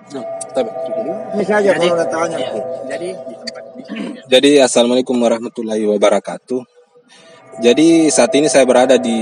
Ini saja kalau udah tanya. Jadi assalamualaikum warahmatullahi wabarakatuh. Jadi saat ini saya berada di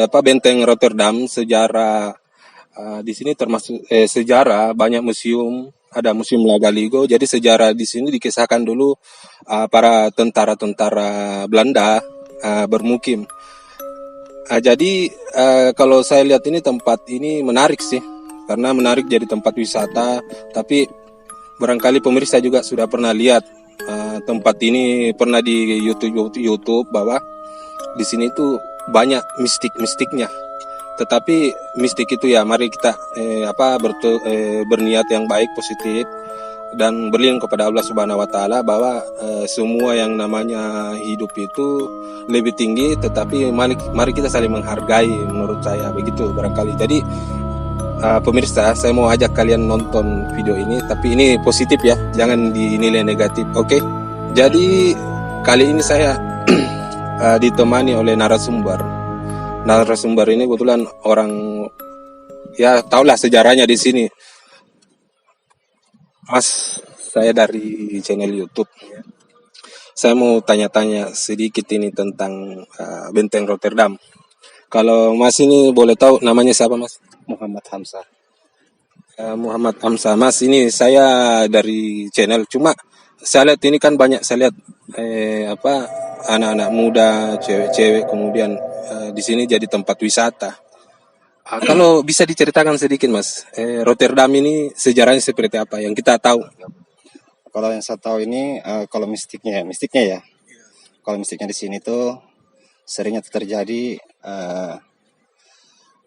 Benteng Rotterdam. Sejarah di sini termasuk sejarah banyak museum, ada museum Lagaligo. Jadi sejarah di sini dikisahkan dulu para tentara-tentara Belanda bermukim. Jadi kalau saya lihat ini tempat ini menarik sih, karena menarik jadi tempat wisata. Tapi barangkali pemirsa juga sudah pernah lihat tempat ini, pernah di YouTube bahwa di sini itu banyak mistiknya. Tetapi mistik itu ya, mari kita berniat yang baik, positif, dan berlindung kepada Allah Subhanahu Wa Taala bahwa semua yang namanya hidup itu lebih tinggi. Tetapi mari kita saling menghargai, menurut saya begitu barangkali. Jadi pemirsa, saya mau ajak kalian nonton video ini, tapi ini positif ya, jangan dinilai negatif, oke? Jadi kali ini saya ditemani oleh narasumber. Narasumber ini kebetulan orang, ya tahulah sejarahnya di sini. Mas, saya dari channel YouTube. Saya mau tanya-tanya sedikit ini tentang Benteng Rotterdam. Kalau Mas ini boleh tahu namanya siapa, Mas? Muhammad Hamzah. Muhammad Hamzah. Mas, ini saya dari channel, cuma saya lihat ini kan banyak, saya lihat anak-anak muda, cewek-cewek, kemudian di sini jadi tempat wisata. Kalau bisa diceritakan sedikit, Mas, Rotterdam ini sejarahnya seperti apa yang kita tahu? Kalau yang saya tahu ini, kalau mistiknya ya. Kalau mistiknya di sini tuh seringnya terjadi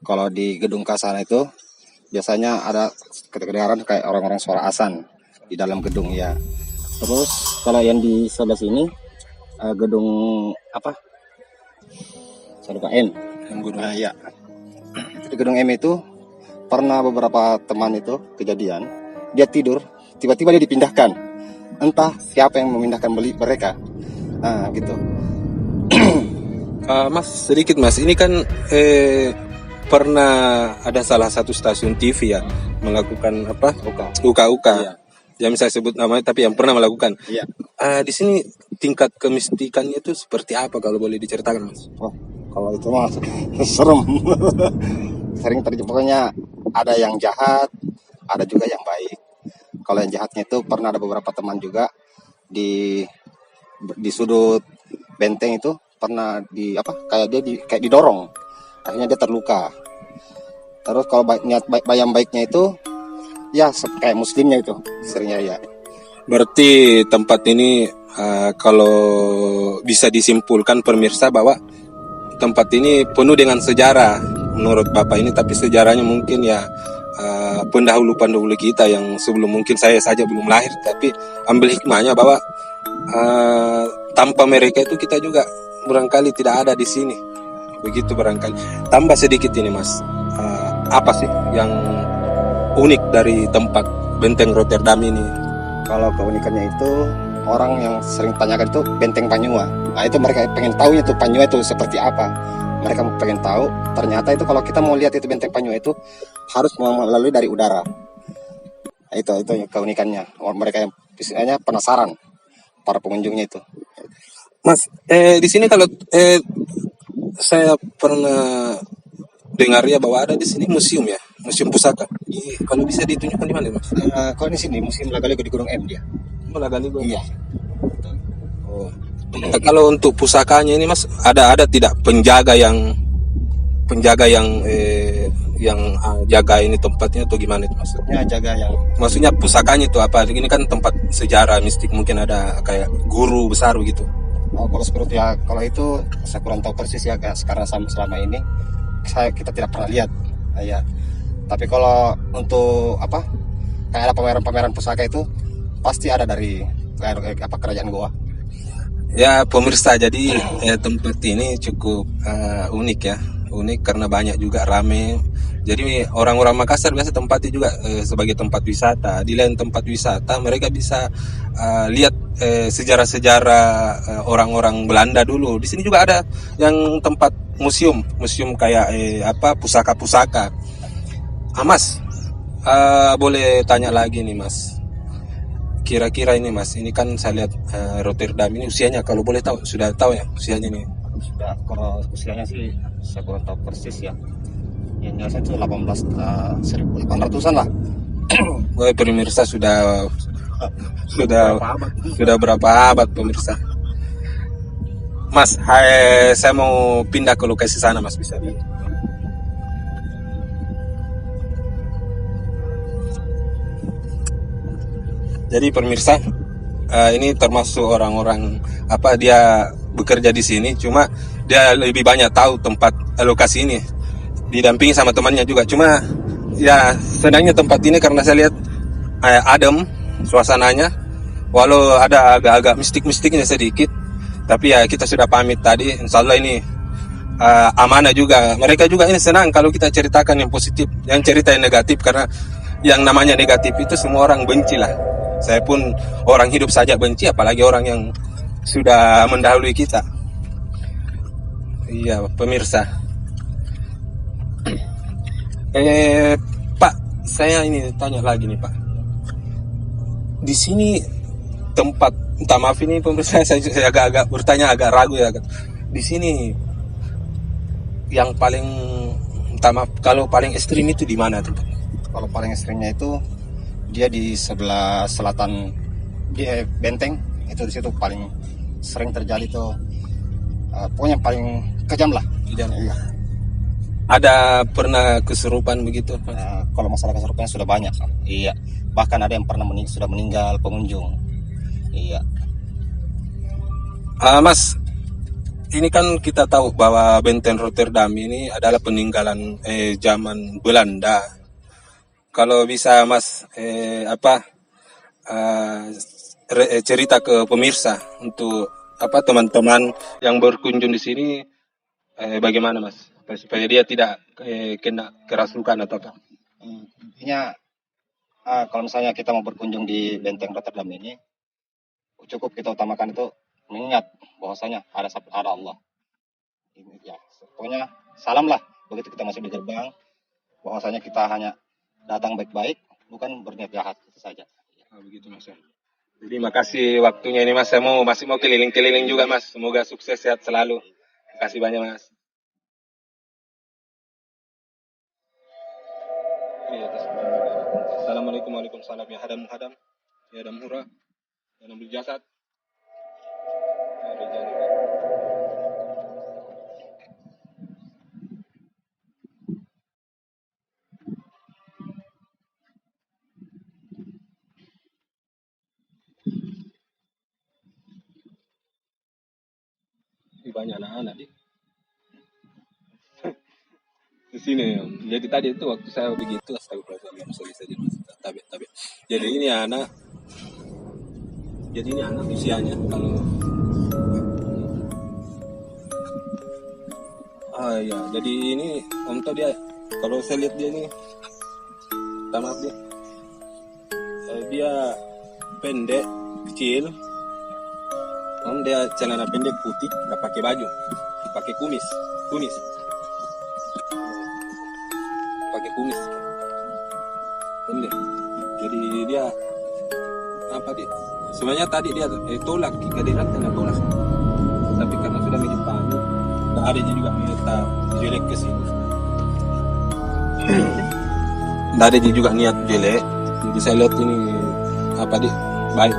kalau di gedung Kasana itu biasanya ada kedengaran kayak orang-orang suara azan di dalam gedung ya. Terus kalau yang di sebelah sini gedung apa? Saya lupa M. Ya. Di gedung M itu pernah beberapa teman itu kejadian dia tidur, tiba-tiba dia dipindahkan. Entah siapa yang memindahkan mereka. Gitu. Mas, sedikit Mas, ini kan pernah ada salah satu stasiun TV ya melakukan UKUK. Iya. Yang saya sebut namanya, tapi yang pernah melakukan. Iya. Di sini tingkat kemistikannya itu seperti apa kalau boleh diceritakan, Mas? Oh, kalau itu mah serem. Sering terjadi, pokoknya ada yang jahat, ada juga yang baik. Kalau yang jahatnya itu pernah ada beberapa teman juga di sudut benteng itu pernah kayak didorong, akhirnya dia terluka. Terus kalau yang baiknya itu ya kayak muslimnya itu seringnya ya. Berarti tempat ini kalau bisa disimpulkan pemirsa bahwa tempat ini penuh dengan sejarah menurut Bapak ini, tapi sejarahnya mungkin ya pendahulu kita yang sebelum mungkin saya saja belum lahir, tapi ambil hikmahnya bahwa tanpa mereka itu kita juga barangkali tidak ada di sini. Begitu barangkali. Tambah sedikit ini, Mas. Apa sih yang unik dari tempat Benteng Rotterdam ini? Kalau keunikannya itu orang yang sering tanyakan itu Benteng Panyua. Nah itu mereka pengen tahu itu Panyua itu seperti apa. Mereka pengen tahu. Ternyata itu kalau kita mau lihat itu Benteng Panyua itu harus melalui dari udara. Nah, itu keunikannya. Mereka yang biasanya penasaran, para pengunjungnya itu. Mas, di sini kalau saya pernah dengar ya bahwa ada di sini museum ya, museum pusaka. Kalau bisa ditunjukkan di mana, Mas? Kalau di sini museum Lagaligo di Gunung M dia. Lagaligo. Iya. Oh. Kalau untuk pusakanya ini, Mas, ada tidak penjaga yang jaga ini tempatnya atau gimana itu maksudnya? Ya, jaga yang. Maksudnya pusakanya itu apa? Ini kan tempat sejarah mistik, mungkin ada kayak guru besar begitu. Oh, kalau seperti ya, kalau itu saya kurang tahu persis ya, karena selama ini kita tidak pernah lihat. Ya. Tapi kalau untuk kayak ada pameran pusaka itu pasti ada dari kerajaan Goa. Ya pemirsa, jadi tempat ini cukup unik ya, unik karena banyak juga rame. Jadi orang-orang Makassar biasa tempatnya juga sebagai tempat wisata. Di lain tempat wisata mereka bisa lihat sejarah-sejarah orang-orang Belanda dulu. Di sini juga ada yang tempat museum kayak pusaka-pusaka. Mas, Boleh tanya lagi nih Mas. Kira-kira ini Mas, ini kan saya lihat Rotterdam ini usianya kalau boleh tahu, sudah tahu ya usianya nih. Sudah, kalau usianya sih saya kurang tahu persis ya. Yang jelas itu 1800-an lah. Wah, pemirsa sudah Berapa abad? sudah berapa abad pemirsa. Mas, saya mau pindah ke lokasi sana Mas, bisa di. Jadi pemirsa, ini termasuk orang-orang apa dia bekerja di sini, cuma dia lebih banyak tahu tempat lokasi ini. Didampingi sama temannya juga. Cuma ya senangnya tempat ini karena saya lihat adem suasananya, walau ada agak-agak mistik-mistiknya sedikit. Tapi ya kita sudah pamit tadi, insya Allah ini amanah juga. Mereka juga ini senang kalau kita ceritakan yang positif, yang cerita yang negatif, karena yang namanya negatif itu semua orang benci lah. Saya pun orang hidup saja benci, apalagi orang yang sudah mendahului kita. Iya, pemirsa. Pak, saya ini tanya lagi nih Pak. Di sini tempat, minta maaf ini pemirsa, saya agak-agak bertanya, agak ragu ya. Di sini yang paling, minta maaf, kalau paling ekstrim itu di mana tuh Pak? Kalau paling ekstrimnya itu dia di sebelah selatan di Benteng, itu di situ paling sering terjadi tuh, pokoknya paling kejam lah. Kejam. Iya. Ada pernah kesurupan begitu? Kalau masalah kesurupannya sudah banyak. Iya. Bahkan ada yang pernah sudah meninggal pengunjung. Iya. Mas, ini kan kita tahu bahwa Benteng Rotterdam ini adalah peninggalan zaman Belanda. Kalau bisa Mas cerita ke pemirsa untuk apa teman-teman yang berkunjung di sini, bagaimana Mas supaya dia tidak kena kerasukan atau apa? Intinya kalau misalnya kita mau berkunjung di Benteng Rotterdam ini, cukup kita utamakan itu mengingat bahwasanya ada Allah. Ya, pokoknya salam lah begitu kita masuk di gerbang, bahwasanya kita hanya datang baik-baik, bukan berniat jahat, itu saja. Begitu Mas. Jadi makasih waktunya ini Mas. Saya masih mau keliling-keliling juga Mas. Semoga sukses, sehat selalu. Makasih banyak Mas. Assalamualaikum warahmatullahi wabarakatuh. Ya hadam hadam, ya hadam hura, ya nabil jasad. Banyak anak-anak di sini. Jadi tadi itu waktu saya begitu, astagfirullahaladzim, saja Mas. Tabi. Jadi ini anak usianya kalau ya, jadi ini Om Toh dia, kalau saya lihat dia ini, maaf dia pendek, kecil. Om dia celana pendek putih, nggak pakai baju, pakai kumis, pakai kumis. Pendek. Jadi dia apa dia? Sebenarnya tadi dia tolak kehadiran karena tolak, tapi karena sudah menjadi tamu, tak ada juga minta jelek ke sini. Tidak ada juga niat jelek. Jadi saya lihat ini apa dia baik.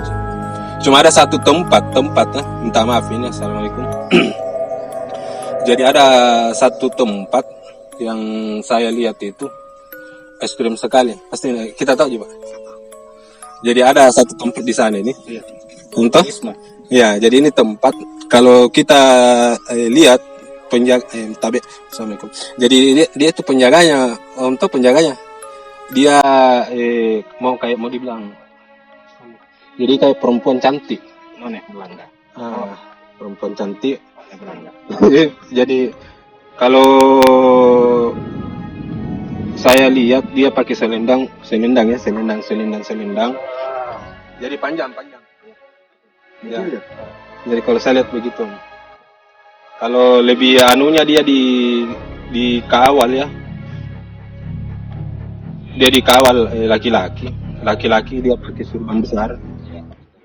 Cuma ada satu tempat minta maaf ini, assalamualaikum. Jadi ada satu tempat yang saya lihat itu ekstrim sekali. Pasti kita tahu juga. Jadi ada satu tempat di sana ini. Untuk ya, jadi ini tempat kalau kita lihat penjaga assalamualaikum. Jadi dia itu penjaganya, untuk penjaganya. Dia mau dibilang. Jadi kayak perempuan cantik. Nona Belanda. Perempuan cantik. Belanda. Jadi kalau saya lihat dia pakai selendang. Jadi panjang. Ya. Jadi kalau saya lihat begitu. Kalau lebih anunya dia di kawal ya. dia dikawal laki-laki dia pakai surban besar,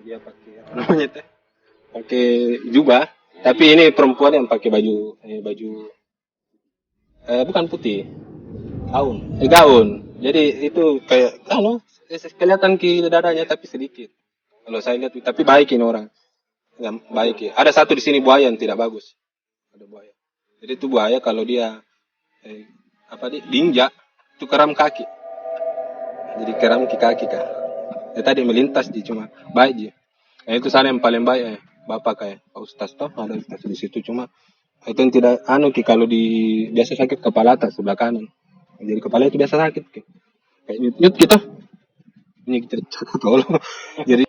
dia pakai apa namanya teh, pakai jubah. Tapi ini perempuan yang pakai baju bukan putih, gaun. Jadi itu kayak kelihatan ke dadanya tapi sedikit. Kalau saya lihat, tapi baik ini orang, nggak baik ya. Ada satu di sini buaya yang tidak bagus, ada buaya. Jadi itu buaya kalau dia eh, diinjak itu keram kaki, jadi keram ke kaki kan. Ya tadi melintas di cuma baik ji. Itu sana yang paling baik bapak kayak Pak Ustaz toh ada Ustaz di situ cuma itu yang tidak kalau di biasa sakit kepala atas sebelah kanan. Jadi kepala itu biasa sakit kayak nyut nyut gitu. Ini kita tolong. Jadi